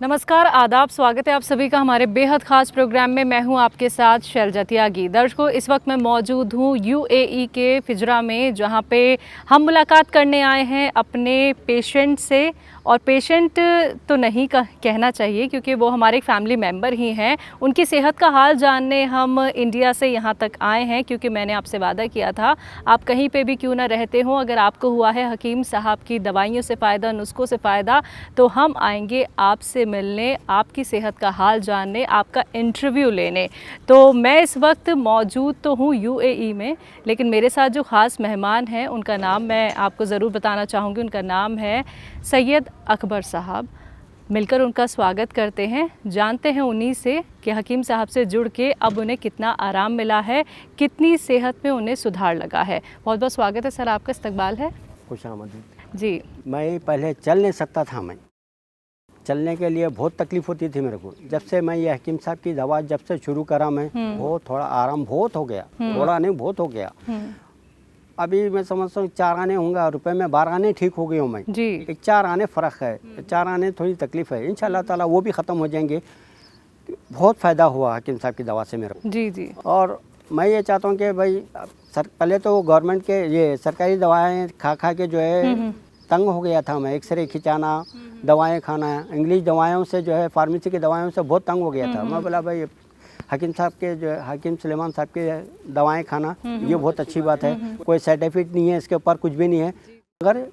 नमस्कार, आदाब, स्वागत है आप सभी का हमारे बेहद ख़ास प्रोग्राम में। मैं हूं आपके साथ शैलजा त्यागी। दर्शकों, इस वक्त मैं मौजूद हूं यूएई के फिजरा में, जहां पे हम मुलाकात करने आए हैं अपने पेशेंट से। और पेशेंट तो नहीं कहना चाहिए, क्योंकि वो हमारे एक फैमिली मेम्बर ही हैं। उनकी सेहत का हाल जानने हम इंडिया से यहाँ तक आए हैं, क्योंकि मैंने आपसे वादा किया था, आप कहीं पे भी क्यों ना रहते हो, अगर आपको हुआ है हकीम साहब की दवाइयों से फ़ायदा, नुस्खों से फ़ायदा, तो हम आएंगे आपसे मिलने, आपकी सेहत का हाल जानने, आपका इंटरव्यू लेने। तो मैं इस वक्त मौजूद तो हूँ यूएई में, लेकिन मेरे साथ जो ख़ास मेहमान हैं उनका नाम मैं आपको ज़रूर बताना चाहूँगी। उनका नाम है सैयद अकबर साहब। मिलकर उनका स्वागत करते हैं, जानते हैं उन्हीं से कि हकीम साहब से जुड़ के अब उन्हें कितना आराम मिला है, कितनी सेहत में उन्हें सुधार लगा है। बहुत बहुत स्वागत है सर, आपका इस्तकबाल है। खुश आमदीद जी। मैं पहले चल नहीं सकता था। मैं चलने के लिए बहुत तकलीफ़ होती थी मेरे को। जब से मैं ये हकीम साहब की दवा जब से शुरू करा, मैं बहुत थोड़ा आराम बहुत हो गया, थोड़ा नहीं बहुत हो गया। अभी मैं समझता हूँ 4 आने होंगे, रुपए में 12 आने ठीक हो गई हूँ मैं जी। एक 4 आने फ़र्क है, 4 आने थोड़ी तकलीफ़ है। इंशाल्लाह ताला वो भी ख़त्म हो जाएंगे। बहुत फ़ायदा हुआ हकीम साहब की दवा से मेरे को जी जी। और मैं ये चाहता हूँ कि भाई पहले तो गवर्नमेंट के ये सरकारी दवाएं खा खा के जो है तंग हो गया था मैं। एक्सरे खिंचाना, दवाएं खाना, इंग्लिश दवाइयों से जो है फार्मेसी की दवाइयों से बहुत तंग हो गया था। मैं बोला भाई हकीम साहब के जो हकीम सुलेमान साहब के दवाएं खाना ये बहुत अच्छी बात है। कोई साइड इफेक्ट नहीं है इसके ऊपर, कुछ भी नहीं है। अगर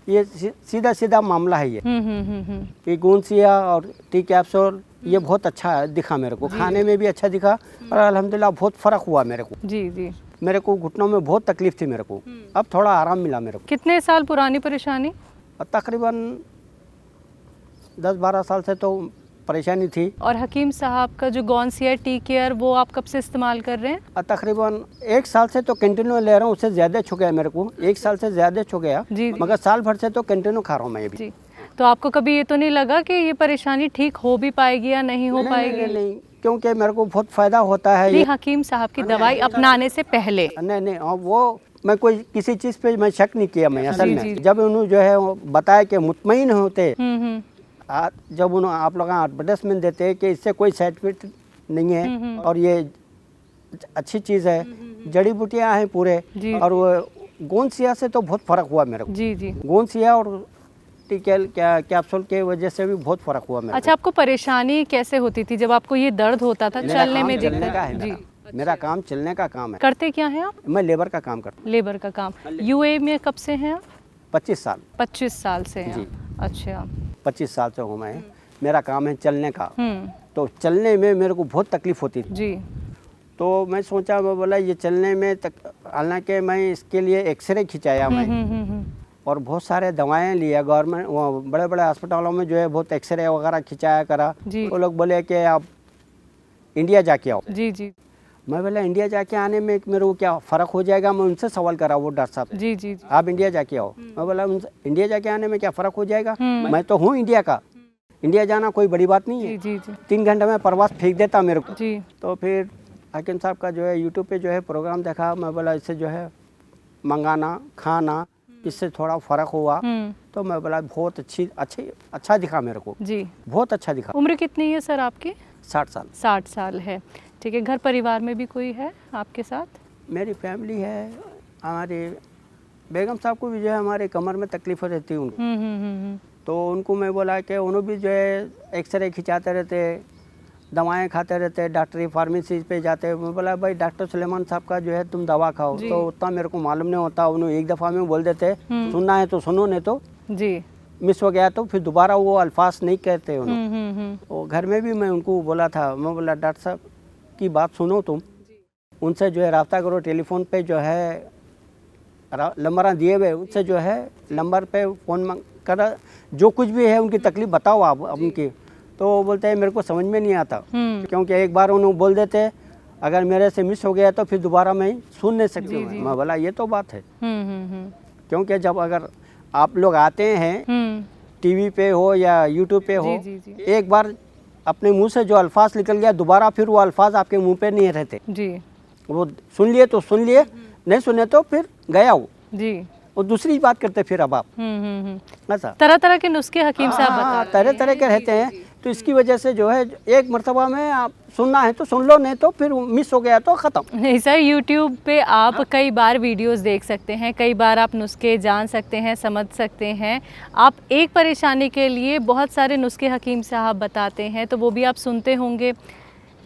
ये सीधा सीधा मामला है ये गूंसिया और टी कैप्सूल ये बहुत अच्छा दिखा मेरे को, खाने में भी अच्छा दिखा और अल्हम्दुलिल्लाह बहुत फ़र्क हुआ मेरे को जी जी। मेरे को घुटनों में बहुत तकलीफ थी मेरे को, अब थोड़ा आराम मिला मेरे को। कितने साल पुरानी परेशानी? तकरीबन 10-12 साल से तो परेशानी थी। और हकीम साहब का जो गॉन्सिया टी केयर वो आप कब से इस्तेमाल कर रहे हैं? तकरीबन 1 साल से तो कंटिन्यू ले रहा हूँ, उससे ज़्यादा छू गया मेरे को, 1 साल से ज़्यादा छू गया जी। मगर साल भर से तो कंटिन्यू खा रहा हूँ मैं ये भी जी। तो आपको कभी ये तो नहीं लगा कि ये परेशानी ठीक हो भी पाएगी या नहीं हो पाएगी? नहीं, क्योंकि मेरे को बहुत फ़ायदा होता है ये हकीम साहब की दवाई अपनाने से पहले। नहीं, वो मैं कोई किसी चीज़ पे मैं शक नहीं किया मैं असल में। जब उन्होंने जो है बताया कि मुतमईन होते, जब उन्होंने आप लोग एडवर्टाइजमेंट देते हैं कि इससे कोई साइड इफेक्ट नहीं है और ये अच्छी चीज़ है, जड़ी बूटियाँ हैं पूरे, और वो गोंसिया से तो बहुत फ़र्क हुआ मेरे को जी जी। गोंसिया और टिकल कैप्सूल के वजह से भी बहुत फ़र्क हुआ मेरे को। अच्छा, आपको परेशानी कैसे होती थी जब आपको ये दर्द होता था? चलने में दिक्कत? मेरा काम चलने का काम है। करते क्या है आप? मैं लेबर का काम करता हूँ। लेबर का काम। यूएई में कब से हैं आप? 25 साल। 25 साल से हैं जी। अच्छा, 25 साल से हूँ मैं। मेरा काम है चलने का, तो चलने में मेरे को बहुत तकलीफ होती थी जी। तो मैं सोचा, मैं बोला ये चलने में हालांकि मैं इसके लिए एक्सरे खिंचाया मैं और बहुत सारे दवाएं लिया गवर्नमेंट, वो बड़े बड़े अस्पतालों में जो है बहुत एक्सरे वगैरह खिंचाया करा। वो लोग बोले कि आप इंडिया जाके आओ जी जी। मैं बोला इंडिया जाके आने में मेरे को क्या फ़र्क हो जाएगा? मैं उनसे सवाल करा वो डॉक्टर साहब जी जी। आप इंडिया जाके आओ। मैं बोला इंडिया जाके आने में क्या फ़र्क हो जाएगा? मैं तो हूँ इंडिया का, इंडिया जाना कोई बड़ी बात नहीं है जी जी। 3 घंटे में प्रवास फेंक देता मेरे को जी। तो फिर हकीम साहब का जो है यूट्यूब पे जो है प्रोग्राम देखा। मैं बोला इससे जो है मंगाना खाना, इससे थोड़ा फ़र्क हुआ। तो मैं बोला बहुत अच्छा दिखा मेरे को जी, बहुत अच्छा दिखा। उम्र कितनी है सर आपकी? 60 साल। 60 साल है, ठीक है। घर परिवार में भी कोई है आपके साथ? मेरी फैमिली है, हमारे बेगम साहब को भी जो है हमारे कमर में तकलीफ रहती है उनको। तो उनको मैं बोला कि उन्होंने भी जो है एक्सरे खिंचाते रहते, दवाएं खाते रहते, डॉक्टरी फार्मेसी पे जाते। मैं बोला भाई डॉक्टर सुलेमान साहब का जो है तुम दवा खाओ, तो उतना मेरे को मालूम नहीं होता। उन्होंने एक दफ़ा में बोल देते सुनना है तो सुनो, नहीं तो जी मिस हो गया तो फिर दोबारा वो अल्फाज नहीं कहते उन्होंने। और घर में भी मैं उनको बोला था, मैं बोला डॉक्टर साहब की बात सुनो तुम, उनसे जो है रब्ता करो, टेलीफोन पे जो है नंबर दिए हुए, उनसे जो है नंबर पे फ़ोन कर, जो कुछ भी है उनकी तकलीफ़ बताओ आप उनकी। तो वो बोलते हैं मेरे को समझ में नहीं आता, क्योंकि एक बार उन्होंने बोल देते अगर मेरे से मिस हो गया तो फिर दोबारा मैं सुन नहीं सकती। मैं बोला ये तो बात है, क्योंकि जब अगर आप लोग आते हैं टीवी पे हो या यूट्यूब पे हो, एक बार अपने मुंह से जो अल्फाज निकल गया दोबारा फिर वो अल्फाज आपके मुंह पे नहीं रहते जी। वो सुन लिए तो सुन लिए, नहीं सुने तो फिर गया वो जी, और दूसरी बात करते फिर अब आप ऐसा। तरह तरह के नुस्खे हकीम साहब बताते हैं, तरह तरह के रहते हैं। तो इसकी वजह से जो है एक मरतबा में आप सुनना है तो सुन लो, नहीं तो फिर मिस हो गया तो ख़त्म। नहीं सर, यूट्यूब पे आप कई बार वीडियोस देख सकते हैं, कई बार आप नुस्खे जान सकते हैं, समझ सकते हैं। आप एक परेशानी के लिए बहुत सारे नुस्खे हकीम साहब बताते हैं, तो वो भी आप सुनते होंगे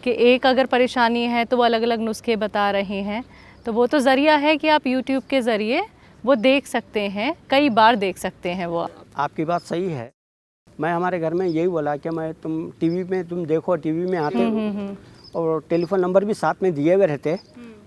कि एक अगर परेशानी है तो वो अलग अलग नुस्खे बता रहे हैं। तो वो तो ज़रिया है कि आप यूट्यूब के ज़रिए वो देख सकते हैं, कई बार देख सकते हैं वो। आपकी बात सही है। मैं हमारे घर में यही बोला कि मैं तुम टीवी में तुम देखो, टीवी में आते हो और टेलीफोन नंबर भी साथ में दिए हुए रहते,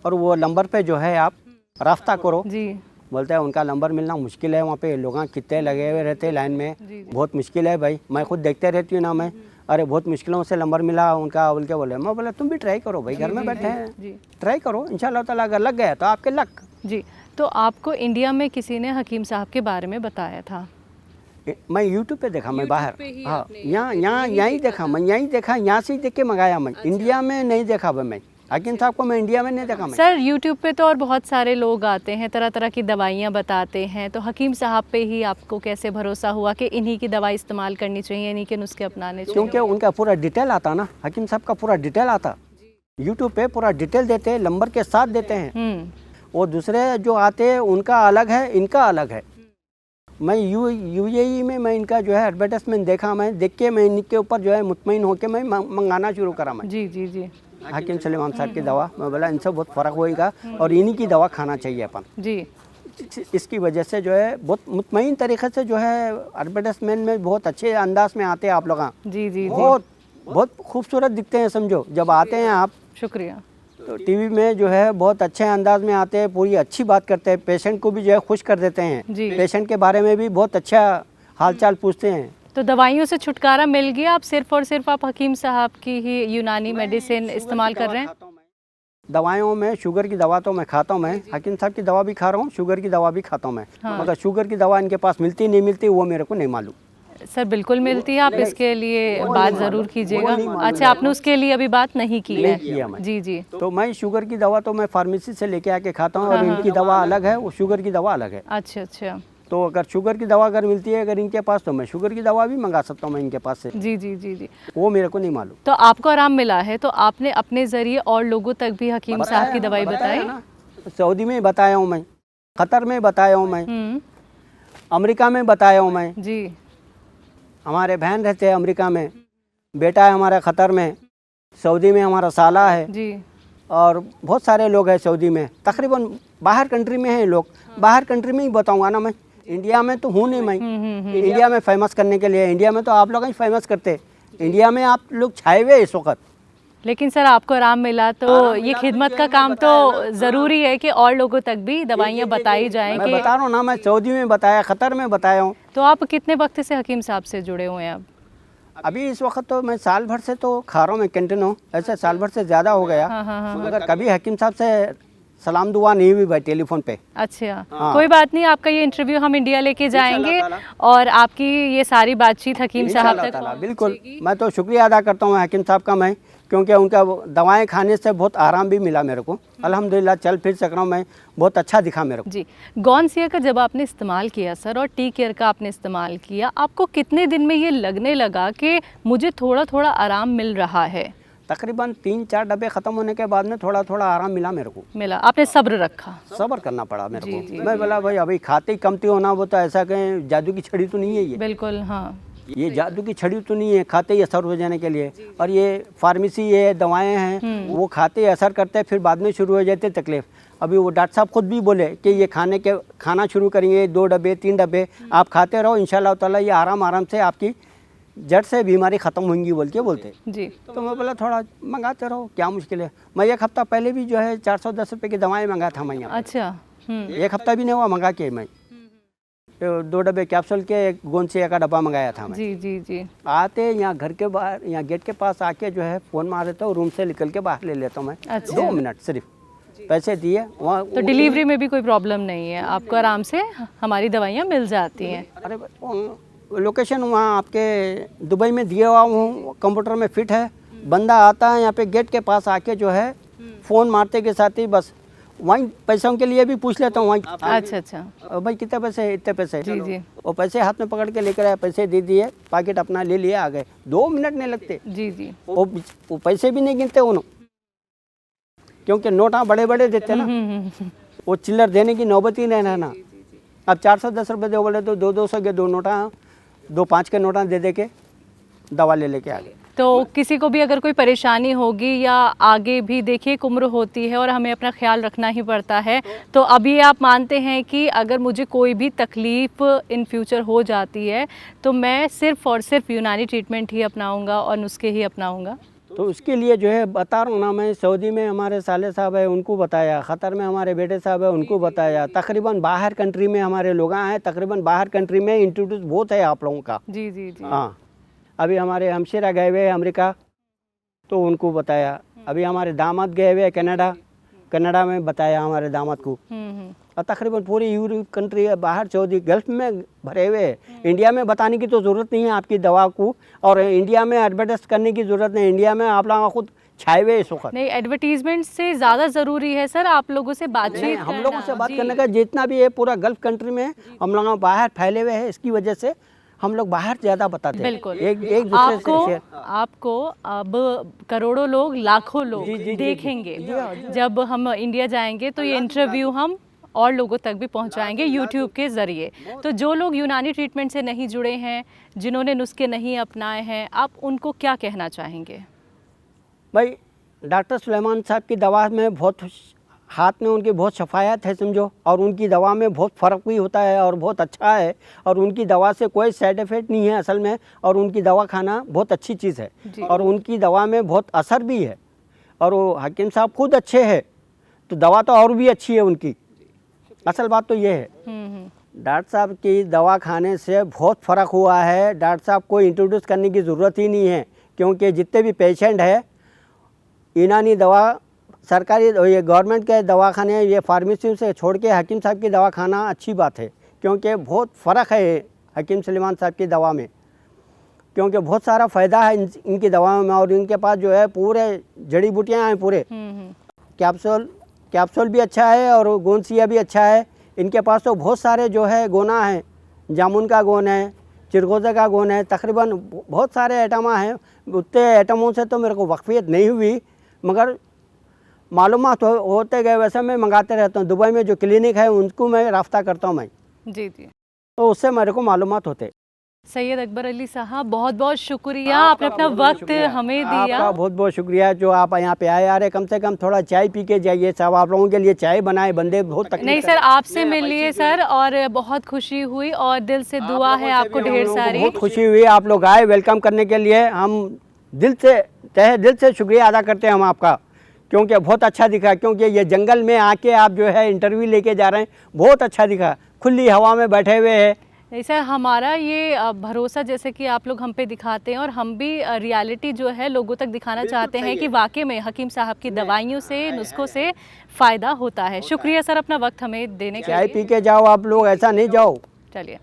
और वो नंबर पे जो है आप रास्ता करो जी। बोलते हैं उनका नंबर मिलना मुश्किल है, वहाँ पे लोग कितने लगे हुए रहते लाइन में, बहुत मुश्किल है भाई। मैं खुद देखते रहती हूँ ना, मैं अरे बहुत मुश्किलों से नंबर मिला उनका बोल के बोले। मैं बोला तुम भी ट्राई करो भाई, घर में बैठे हैं, ट्राई करो, इंशाल्लाह ताला अगर लग गया तो आपके लक। जी। तो आपको इंडिया में किसी ने हकीम साहब के बारे में बताया था? मैं यूट्यूब पे देखा, मैं बाहर, हाँ यहाँ ही देखा, मैं यहीं देखा, यहाँ से ही देख के मंगाया। मैं इंडिया में नहीं देखा भाई, मैं हकीम साहब को मैं इंडिया में नहीं देखा। मैं सर यूट्यूब पे तो और बहुत सारे लोग आते हैं, तरह तरह की दवाइयाँ बताते हैं, तो हकीम साहब पे ही आपको कैसे भरोसा हुआ कि इन्हीं की दवाई इस्तेमाल करनी चाहिए, इन्हीं के नुस्खे अपनाने चाहिए? क्योंकि उनका पूरा डिटेल आता ना, हकीम साहब का पूरा डिटेल आता, यूट्यूब पे पूरा डिटेल देते हैं, नंबर के साथ देते हैं। वो दूसरे जो आते हैं उनका अलग है, इनका अलग है। मैं यूएई में मैं इनका जो है एडवर्टाइजमेंट देखा, मैं देख के मैं इनके ऊपर जो है मुतमईन होकर मैं मंगाना शुरू करा। मैं जी जी जी हकीम सलीमान साहब की दवा, मैं बोला इनसे बहुत फ़र्क होएगा और इन्हीं की दवा खाना चाहिए अपन जी। इसकी वजह से जो है बहुत मुतमईन तरीके से जो है एडवर्टाइजमेंट में बहुत अच्छे अंदाज में आते हैं आप लोग। जी जी बहुत खूबसूरत दिखते हैं, समझो जब आते हैं आप। शुक्रिया। तो टीवी में जो है बहुत अच्छे अंदाज में आते हैं, पूरी अच्छी बात करते हैं, पेशेंट को भी जो है खुश कर देते हैं, पेशेंट के बारे में भी बहुत अच्छा हालचाल पूछते हैं। तो दवाइयों से छुटकारा मिल गया? आप सिर्फ और सिर्फ आप हकीम साहब की ही यूनानी मेडिसिन इस्तेमाल कर रहे हैं? दवाइयों में शुगर की दवा तो मैं खाता हूँ, मैं हकीम साहब की दवा भी खा रहा हूँ, शुगर की दवा भी खाता हूँ मैं। मगर शुगर की दवा इनके पास मिलती नहीं मिलती वो मेरे को नहीं मालूम। सर बिल्कुल मिलती है, आप इसके लिए बात ज़रूर कीजिएगा। अच्छा, आपने उसके लिए अभी बात नहीं की है? जी जी। तो मैं शुगर की दवा तो मैं फार्मेसी से लेके आके खाता हूँ, और इनकी दवा अलग है, वो शुगर की दवा अलग है। अच्छा अच्छा। तो अगर शुगर की दवा अगर मिलती है अगर इनके पास, तो मैं शुगर की दवा भी मंगा सकता हूँ मैं इनके पास से। जी जी जी जी। वो मेरे को नहीं मालूम। तो आपको आराम मिला है, तो आपने अपने ज़रिए और लोगों तक भी हकीम साहब की दवाई बताई? सऊदी में बताया हूँ मैं, कतर में बताया हूँ मैं, अमेरिका में बताया हूँ मैं। जी। हमारे बहन रहते हैं अमेरिका में, बेटा है हमारा कतर में, सऊदी में हमारा साला है जी। और बहुत सारे लोग हैं सऊदी में, तकरीबन बाहर कंट्री में हैं लोग। बाहर कंट्री में ही बताऊंगा ना, मैं इंडिया में तो हूँ नहीं। मैं इंडिया में फेमस करने के लिए, इंडिया में तो आप लोग ही फेमस करते, इंडिया में आप लोग छाए हुए इस वक्त। लेकिन सर आपको आराम मिला, तो ये खिदमत का काम तो ज़रूरी है कि और लोगों तक भी दवाइयाँ बताई जाएं। मैं बता रहा हूँ ना, मैं सऊदी में बताया, कतर में बताया हूँ। तो आप कितने वक्त से हकीम साहब से जुड़े हुए हैं अब? अभी इस वक्त तो मैं साल भर से तो खा रहा हूँ, मैं कंटिन्यू, ऐसे साल भर से ज़्यादा हो गया। मगर कभी हकीम साहब से सलाम दुआ नहीं हुई भाई टेलीफोन पे। अच्छा कोई बात नहीं, आपका ये इंटरव्यू हम इंडिया लेके जाएंगे और आपकी ये सारी बातचीत हकीम साहब तक। बिल्कुल, मैं तो शुक्रिया अदा करता हूँ हकीम साहब का मैं, क्योंकि उनका दवाएं खाने से बहुत आराम भी मिला मेरे को। अल्हम्दुलिल्लाह चल फिर सक रहा हूँ मैं, बहुत अच्छा दिखा मेरे को। जी। गॉनसिया का जब आपने इस्तेमाल किया सर और टी केयर का आपने इस्तेमाल किया, आपको कितने दिन में ये लगने लगा कि मुझे थोड़ा थोड़ा आराम मिल रहा है? तकरीबन 3-4 डब्बे ख़त्म होने के बाद में थोड़ा थोड़ा आराम मिला मेरे को। मिला? आपने सब्र रखा? सब्र करना पड़ा मेरे को। मैं बोला भाई अभी खाते ही कमती होना, वो तो ऐसा कहें जादू की छड़ी तो नहीं है ये। बिल्कुल हाँ, ये जादू की छड़ी तो नहीं है, खाते ही असर हो जाने के लिए। और ये फार्मेसी ये दवाएं हैं, वो खाते ही असर करते हैं, फिर बाद में शुरू हो जाते तकलीफ। अभी वो डॉक्टर साहब खुद भी बोले कि ये खाना शुरू करेंगे, 2 डब्बे 3 डब्बे आप खाते रहो, इंशाल्लाह ताला ये आराम से आपकी जड़ से बीमारी ख़त्म होंगी बोल के बोलते जी। तो मैं बोला थोड़ा मंगाते रहो, क्या मुश्किल है। मैं 1 हफ़्ता पहले भी जो है 410 रुपये की दवाएं मंगाया था मैं यहाँ। अच्छा। 1 हफ़्ता भी नहीं हुआ मंगा के मैं, 2 डब्बे कैप्सूल के, एक गोंसिया का डब्बा मंगाया था मैं। जी जी जी। आते यहाँ घर के बाहर, यहाँ गेट के पास आके जो है फ़ोन मार देता हूँ, रूम से निकल के बाहर ले लेता हूँ मैं। अच्छा। 2 मिनट सिर्फ पैसे दिए वहाँ। तो डिलीवरी में भी कोई प्रॉब्लम नहीं है, आपको आराम से हमारी दवाइयाँ मिल जाती हैं? अरे लोकेशन वहाँ आपके दुबई में दिया हुआ हूँ, कंप्यूटर में फिट है, बंदा आता है यहाँ पे गेट के पास आके जो है फ़ोन मारते के साथ ही बस वहीं पैसों के लिए भी पूछ लेता हूँ वहीं। अच्छा अच्छा। भाई कितने पैसे है? इतने पैसे। जी जी। वो पैसे हाथ में पकड़ के लेकर आए, पैसे दे दिए, पैकेट अपना ले लिया, आ गए। 2 मिनट नहीं लगते। जी जी। वो पैसे भी नहीं गिनते उन्होंने, क्योंकि नोटा बड़े बड़े देते ना, वो चिल्लर देने की नौबत ही नहीं रहना। अब 410 रुपये दो बोले तो 200 के 2 नोटा, 2 5 के नोटा दे के दवा ले लेके आ गए। तो किसी को भी अगर कोई परेशानी होगी या आगे भी देखिए एक उम्र होती है और हमें अपना ख्याल रखना ही पड़ता है, तो अभी आप मानते हैं कि अगर मुझे कोई भी तकलीफ़ इन फ्यूचर हो जाती है तो मैं सिर्फ़ और सिर्फ यूनानी ट्रीटमेंट ही अपनाऊंगा और नुस्खे ही अपनाऊंगा? तो उसके लिए जो है बता रहा हूँ ना मैं, सऊदी में हमारे साले साहब है उनको बताया, क़तर में हमारे बेटे साहब है उनको बताया, तकरीबन बाहर कंट्री में हमारे लोग हैं, तकरीबन बाहर कंट्री में इंट्रोड्यूस बहुत है आप लोगों का। जी जी जी। हाँ, अभी हमारे हमशेरा गए हुए अमेरिका तो उनको बताया, अभी हमारे दामाद गए हुए कनाडा में बताया हमारे दामाद को। और तकरीबन पूरी यूरोप कंट्री है, बाहर सऊदी गल्फ में भरे हुए हैं। इंडिया में बताने की तो ज़रूरत नहीं है आपकी दवा को, और इंडिया में एडवर्टाइज करने की ज़रूरत नहीं। इंडिया में आप लोग खुद छाए हुए इस वक्त। नहीं, एडवर्टीजमेंट से ज़्यादा ज़रूरी है सर आप लोगों से बातचीत हम लोगों से बात जी। करने का जितना भी है पूरा गल्फ कंट्री में हम लोग बाहर फैले हुए हैं, इसकी वजह से हम लोग बाहर ज़्यादा बताते हैं। बिल्कुल। एक दूसरे से शेयर। आपको अब करोड़ों लोग, लाखों लोग देखेंगे। जब हम इंडिया जाएंगे तो ये इंटरव्यू हम और लोगों तक भी पहुंचाएंगे यूट्यूब के ज़रिए। तो जो लोग यूनानी ट्रीटमेंट से नहीं जुड़े हैं, जिन्होंने नुस्खे नहीं अपनाए हैं, आप उनको क्या कहना चाहेंगे? भाई डॉक्टर सुलेमान साहब की दवा में बहुत हाथ में उनकी बहुत शफायत है समझो, और उनकी दवा में बहुत फ़र्क भी होता है और बहुत अच्छा है, और उनकी दवा से कोई साइड इफ़ेक्ट नहीं है असल में, और उनकी दवा खाना बहुत अच्छी चीज़ है, और उनकी दवा में बहुत असर भी है, और वो हकीम साहब खुद अच्छे हैं तो दवा तो और भी अच्छी है उनकी। असल बात तो ये है डॉक्टर साहब की दवा खाने से बहुत फ़र्क हुआ है। डॉक्टर साहब को इंट्रोड्यूस करने की ज़रूरत ही नहीं है, क्योंकि जितने भी पेशेंट है यूनानी दवा, सरकारी ये गवर्नमेंट के दवाखाने, ये फार्मेसी से छोड़ के हकीम साहब की दवा खाना अच्छी बात है, क्योंकि बहुत फ़र्क है हकीम सुलेमान साहब की दवा में, क्योंकि बहुत सारा फ़ायदा है इनकी दवाओं में, और इनके पास जो है पूरे जड़ी बूटियाँ हैं, पूरे कैप्सूल भी अच्छा है और गोंसिया भी अच्छा है। इनके पास तो बहुत सारे जो है गोना है, जामुन का गोन है, चिरगोज़ा का गोन है, तकरीबन बहुत सारे आइटम हैं। उतने आइटमों से तो मेरे को वाकफियत नहीं हुई, मगर मालूमात होते गए, वैसे मैं मंगाते रहता हूँ। दुबई में जो क्लिनिक है उनको मैं राब्ता करता हूँ मैं, जी जी, तो उससे मेरे को मालूमात होते। सैयद अकबर अली साहब, बहुत बहुत शुक्रिया, आपने अपना वक्त हमें दिया। आपका बहुत बहुत शुक्रिया जो आप यहाँ पे आए। अरे कम से कम थोड़ा चाय पी के जाइए साहब, आप लोगों के लिए चाय बनाए, बंदे बहुत तकलीफ। नहीं सर, आपसे मिल लिए सर, और बहुत खुशी हुई, और दिल से दुआ है आपको ढेर सारी। बहुत खुशी हुई आप लोग आए वेलकम करने के लिए। हम दिल से, तहे दिल से शुक्रिया अदा करते हैं हम आपका, क्योंकि बहुत अच्छा दिखा, क्योंकि ये जंगल में आके आप जो है इंटरव्यू लेके जा रहे हैं, बहुत अच्छा दिखा, खुली हवा में बैठे हुए हैं। नहीं सर, हमारा ये भरोसा जैसे कि आप लोग हम पे दिखाते हैं, और हम भी रियलिटी जो है लोगों तक दिखाना चाहते हैं कि वाकई में हकीम साहब की दवाइयों से, नुस्खों से फ़ायदा होता है। शुक्रिया सर अपना वक्त हमें देने के लिए। चाय पी के जाओ आप लोग, ऐसा नहीं जाओ। चलिए,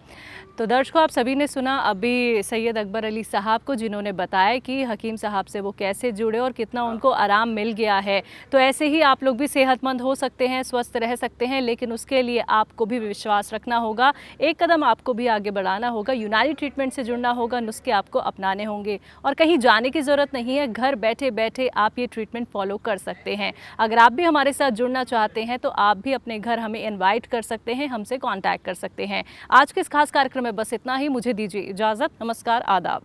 तो दर्शकों आप सभी ने सुना अभी सैयद अकबर अली साहब को, जिन्होंने बताया कि हकीम साहब से वो कैसे जुड़े और कितना उनको आराम मिल गया है। तो ऐसे ही आप लोग भी सेहतमंद हो सकते हैं, स्वस्थ रह सकते हैं, लेकिन उसके लिए आपको भी विश्वास रखना होगा, एक कदम आपको भी आगे बढ़ाना होगा, यूनानी ट्रीटमेंट से जुड़ना होगा, नुस्खे आपको अपनाने होंगे, और कहीं जाने की ज़रूरत नहीं है, घर बैठे बैठे आप ये ट्रीटमेंट फॉलो कर सकते हैं। अगर आप भी हमारे साथ जुड़ना चाहते हैं तो आप भी अपने घर हमें इन्वाइट कर सकते हैं, हमसे कॉन्टैक्ट कर सकते हैं। आज के इस खास कार्यक्रम में बस इतना ही। मुझे दीजिए इजाज़त। नमस्कार, आदाब।